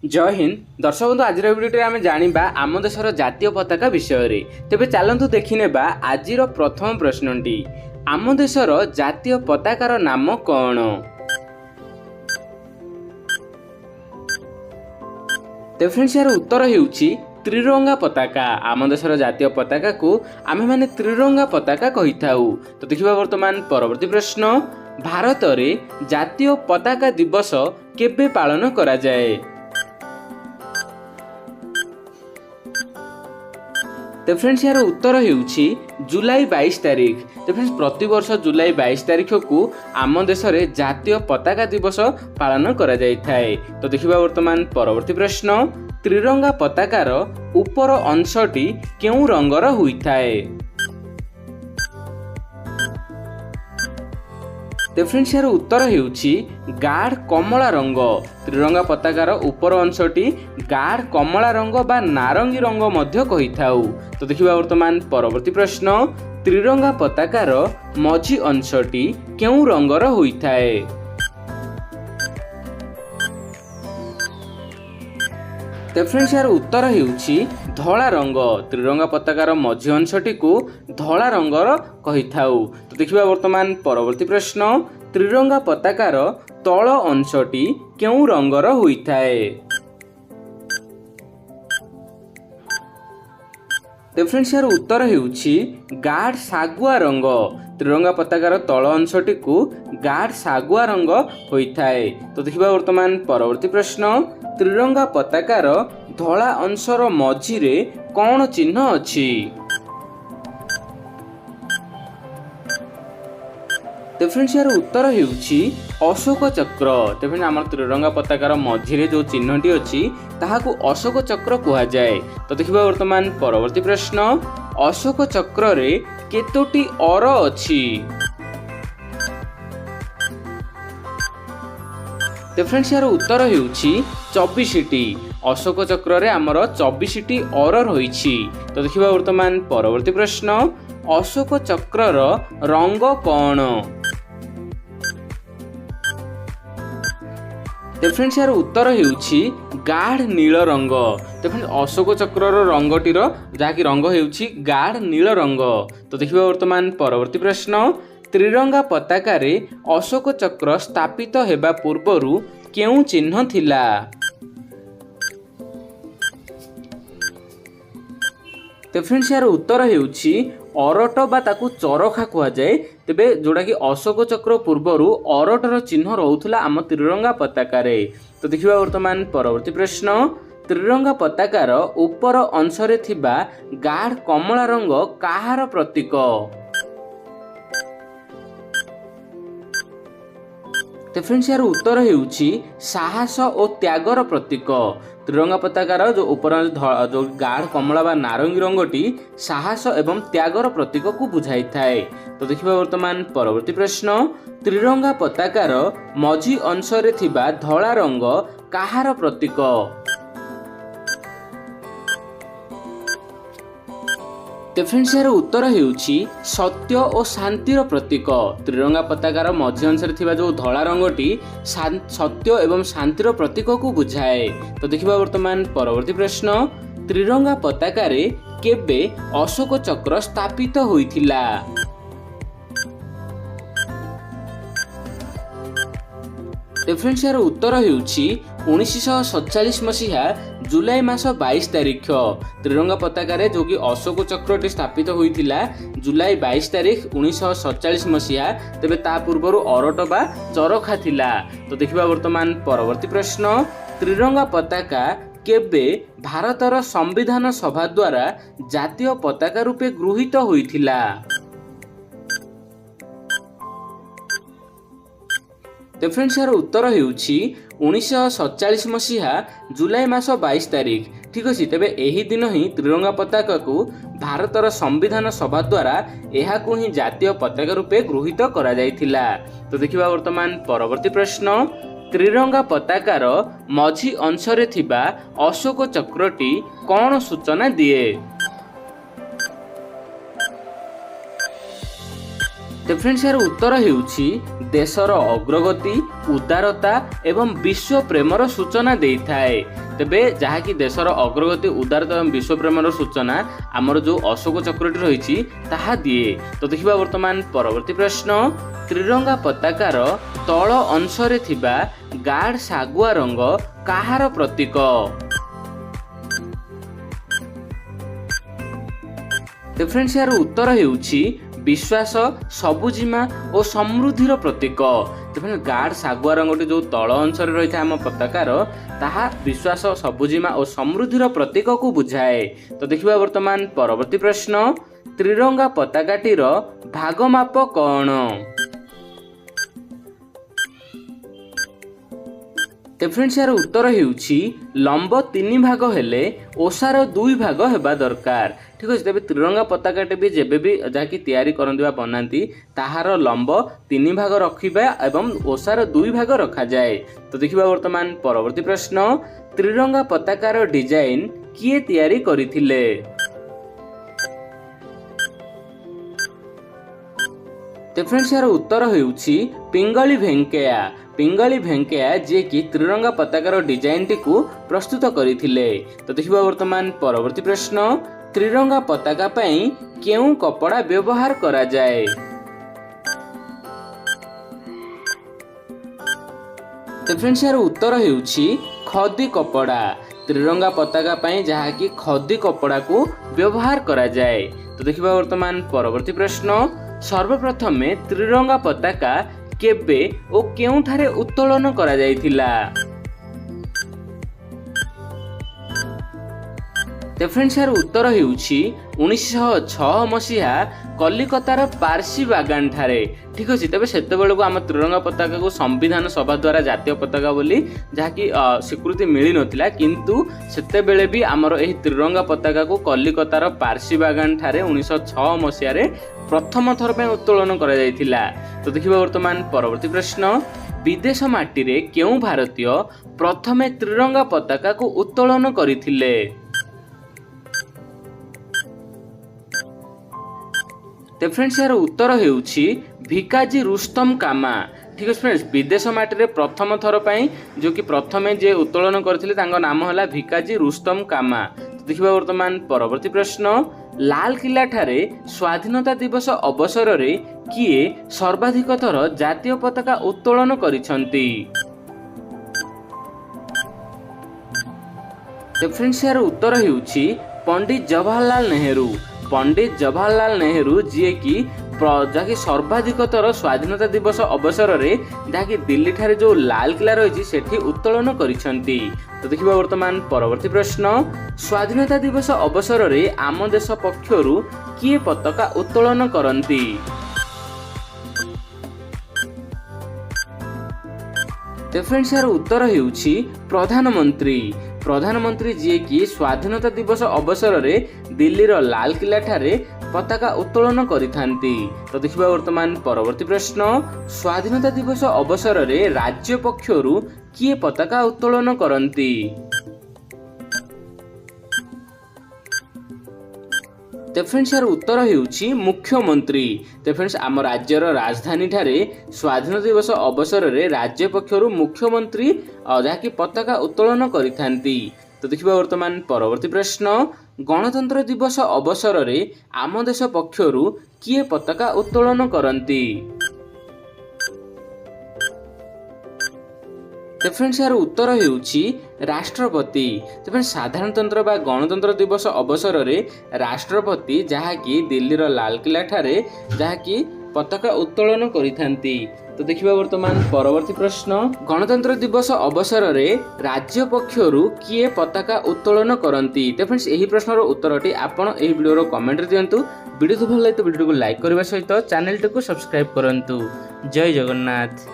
जय हिंद दर्शक बंधु आज भिडियो आम जाना आम देशर जातीय पताका विषय तेज चलतु देखने आज प्रथम प्रश्नटी आम देशर जातीय पताकार नाम कौन। तो फ्रेंड्स यार उत्तर होउछि त्रिरंगा पताका। आम देशर जातीय पताका को आमे माने त्रिरंगा पताका कहि थाउ। तो देखिबा वर्तमान परवर्ती प्रश्न भारत रे जातीय पताका दिवस केबे पालन करा जाए। तो फ्रेंड्स यार उत्तर होउछि जुलाई 22 तारीख। तो फ्रेंड्स प्रति वर्ष जुलाई 22 तारीख को आम देश में जातीय पताका दिवस पालन करा जाय थाए। तो देखिबा वर्तमान परवर्ती प्रश्न त्रिरंगा पताकार ऊपर अंशटी केउ रंगर होइथाए। तो फ्रेंड्स यार उत्तर होउछि गाढ़ कमला रंग। त्रिरंगा पताकार ऊपर अंशटी गाढ़ कमला रंग बा नारंगी रंग मध्य कहिथाउ। तो देखिबा वर्तमान परवर्ती प्रश्न त्रिरंगा पताकार मझी अंशटी केउ रंगर होइथाए। तो फ्रेंड्स यार उत्तर होउछि धला रंग। त्रिरंगा पताकार मझी अंशटी को धला रंगर कहिथाउ। तो देखिबा वर्तमान परवर्ती प्रश्न त्रिरंगा पताकार तल अंशटी केउ रंगर होइथाए। तो फ्रेंड्स यार उत्तर होउछि गाढ़ सागुआ रंग। त्रिरंगा पताकार तल अंशटी को गाढ़ सागुआ रंग होइथाए। तो देखिबा वर्तमान परवर्ती प्रश्न त्रिरंगा पताकार धला अंशर मझिरे कौन चिन्ह अछि। तो फ्रेंड्स यार उत्तर होउछि अशोक चक्र। तो फ्रेंड्स आम त्रिरंगा पताकार मझिरे जो चिन्हटी अछि ताहाकु अशोक चक्र कुहा जाए। तो देखिबा वर्तमान परवर्ती प्रश्न अशोक चक्र रे केतोटी अर अछि। तो फ्रेंड्स यार उत्तर होउछि 24टी। अशोक चक्र रे आमर 24टी अर रहिछि। तो देखिबा वर्तमान परवर्ती प्रश्न अशोक चक्रर रंग कौन। तो फ्रेंड्स यार उत्तर होउछि गाढ़ नील रंग। तो फ्रेंड्स अशोक चक्रर रंगटीर जाकी रंग होउछि गाढ़ नील रंग। तो देखिबा वर्तमान परवर्ती प्रश्न त्रिरंगा पताकारे अशोक चक्र स्थापित हेबा पूर्वरु केउ चिन्ह थिला। तो फ्रेंड्स यार उत्तर होउछि अरट बा ताकू चरखा कुहा जाए। तेबे जोड़ा कि अशोक चक्र पूर्वरु अरटर चिन्ह रहउथला आम त्रिरंगा पताकारे। तो देखिबा वर्तमान परवर्ती प्रश्न त्रिरंगा पताकार ऊपर अंशरे थिबा गाढ़ कमला रंग काहार प्रतीक। तो फ्रेंड्स यार उत्तर होउछि साहस और त्यागर प्रतीक। त्रिरंगा पताकार जो ऊपर जो गाढ़ कमला बा नारंगी रंगटी साहस एवं त्यागर प्रतीक को बुझाई थाए। तो देखिबा वर्तमान परवर्ती प्रश्न त्रिरंगा पताकार मझी अंशरे थिबा धला रंग काहार प्रतीक। तो फ्रेंड्स यार उत्तर होउछि सत्य और शांतिर प्रतीक। त्रिरंगा पताकार मझी अंशरे थिबा जो धला रंगटी सत्य एवं शांतिर प्रतीक को बुझाए। तो देखिबा वर्तमान परवर्ती प्रश्न त्रिरंगा पताकारे केबे अशोक चक्र स्थापित होइथिला। तो फ्रेंड्स यार उत्तर होउछि 1947 मसीहा जुलाई मास 22 तारीख। त्रिरंगा पताकारे जो कि अशोक चक्रटी स्थापित होइथिला जुलाई 22 तारीख 1947 मसीहा। तेबे ता पूर्वरु अरट बा चरखा थिला। तो देखिबा वर्तमान परवर्ती प्रश्न त्रिरंगा पताका केबे भारतर संविधान सभा द्वारा जातीय पताका रूपे गृहीत होइथिला। तो फ्रेंड्स यार उत्तर होउछि 1947 मसीहा जुलाई मास 22 तारीख। ठीक अछि। तेबे एही दिन ही त्रिरंगा पताका को भारतर संविधान सभा द्वारा एहाकु ही जातीय पताका रूपे गृहीत करा जायथिला। तो देखिबा वर्तमान परवर्ती प्रश्न त्रिरंगा पताकार मझी अंशरे थिबा अशोक चक्रटी कौन सूचना दिए। तो फ्रेंड्स यार उत्तर हेउछि देशर अग्रगति उदारता एवं विश्व प्रेमर सूचना देइथाए। तेबे जहाँकि देशर अग्रगति उदारता और विश्वप्रेमर सूचना आमर जो अशोक चक्रटी रही ताहा दिए। तो देखिबा वर्तमान परवर्ती प्रश्न त्रिरंगा पताकार तल अंशरे थिबा गाढ़ सागुआ रंग काहार प्रतीक? तो फ्रेंड्स यार उत्तर हेउछि विश्वास सबुजिमा और समृद्धिर प्रतीक। तो फ्रेंड्स गाढ़ सागुआ रंगटी जो तल अंश रही है आम पताकार ताहा विश्वास सबुजिमा और समृद्धिर प्रतीक को बुझाए। तो देखिबा वर्तमान परवर्ती प्रश्न त्रिरंगा पताकाटीर भागमाप कौन? तो फ्रेंड्स यार उत्तर हेउछि लंब 3 भाग हेले ओसार 2 भाग हेबा दरकार। ठीक अछि। तेबे त्रिरंगा पताकाटे भी जेबे भी जाकी तैयारी करंदी बा बनांती ताहार लंब 3 भाग रखिबा एवं ओसार 2 भाग रखा जाए। तो देखिबा वर्तमान परवर्ती प्रश्न त्रिरंगा पताकार डिजाइन किए तैयारी करिथिले? तो फ्रेंड्स यार उत्तर हेउछि पिंगली भेंकैया। पिंगली भेंकैया जे कि त्रिरंगा पताकार डिजाइन टी को प्रस्तुत करिथिले। तो देखिबा वर्तमान परवर्ती प्रश्न त्रिरंगा पताका पई केउ कपड़ा व्यवहार करा जाए? तो फ्रेंड्स यार उत्तर हेउछि खदी कपड़ा। त्रिरंगा पताका पई जहा कि खदी कपड़ा को व्यवहार करा जाए। तो देखिबा वर्तमान परवर्ती प्रश्न सर्वप्रथम त्रिरंगा पताका केबे ओ केउठारे उत्तोलन करा जायथिला? तो फ्रेंड्स यार उत्तर हेउछि 1906 मसीहा कलिकतार पारसी बागान ठारे। ठीक अछि। तबे सेते बेले को हम त्रिरंगा पताका को संविधान सभा द्वारा जातीय पताका बोली जहाँकि स्वीकृति मिली नथिला, किंतु सेते बेले भी हमर एही त्रिरंगा पताका को कलिकतार पारसी बागान ठारे 1906 मसीहा रे प्रथम थर पे उत्तोलन करा जायथिला। तो देखिबा वर्तमान परवर्ती प्रश्न विदेश माटी रे केउ भारतीय प्रथमे त्रिरंगा पताका को उत्तोलन करिथिले? तो फ्रेंड्स यार उत्तर हेउछि भिकाजी रुस्तम कामा। ठीक है फ्रेंड्स विदेश माटी रे प्रथम थर पई जो कि प्रथमे जे उत्तोलन करथिले तांको नाम हला भिकाजी रुस्तम कामा। तो देखिबा वर्तमान परवर्ती प्रश्न लाल किला ठारे स्वाधीनता दिवस अवसर रे किए सर्वाधिक थर जातीय पताका उत्तोलन करिसंती? तो फ्रेंड्स यार उत्तर हेउछि पंडित जवाहरलाल नेहरू। पंडित जवाहरलाल नेहरू जी की जहाँकि सर्वाधिक थर स्वाधीनता दिवस अवसर रे जहाँकि दिल्ली ठारे जो लाल किला रही सेठी उत्तोलन करिसंती। तो देखिबा वर्तमान परवर्ती प्रश्न स्वाधीनता दिवस अवसर रे आम देश पक्षरु किए पताका उत्तोलन करंती? तो फ्रेंड्स यार उत्तर हेउछि प्रधानमंत्री। प्रधानमंत्री जी की स्वाधीनता दिवस अवसर रे दिल्ली रो लाल किला ठारे पताका उत्तोलन करिथांती। तो देखिबा वर्तमान परवर्ती प्रश्न स्वाधीनता दिवस अवसर रे राज्य पक्षरु किए पताका उत्तोलन करंती? तो फ्रेंड्स यार उत्तर हेउछि मुख्यमंत्री। तो फ्रेंड्स आम राज्यर राजधानी ठारे स्वाधीनता दिवस अवसर रे राज्य पक्षरु मुख्यमंत्री जहाँकि पताका उत्तोलन करिथांती। तो देखिबा वर्तमान परवर्ती प्रश्न गणतंत्र दिवस अवसर रे आम देश पक्षरु किए पताका उत्तोलन करंती? तो फ्रेंड्स यार उत्तर हेउछि राष्ट्रपति। तो फ्रेंड्स साधारणतंत्र बा गणतंत्र दिवस अवसर रे राष्ट्रपति जहाँकि दिल्ली रो लाल किला ठारे जहाँकि पताका उत्तोलन करिथांती। तो देखिबा वर्तमान परवर्ती प्रश्न गणतंत्र दिवस अवसर रे राज्य पक्षरु किए पताका उत्तोलन करंती? तो फ्रेंड्स एही प्रश्नर उत्तरटी आपण एही वीडियो रो कमेंट रे दियंतु। वीडियो तो भल लागे तो वीडियो को लाइक करबा सहित चैनल को सब्सक्राइब करंतु। जय जगन्नाथ।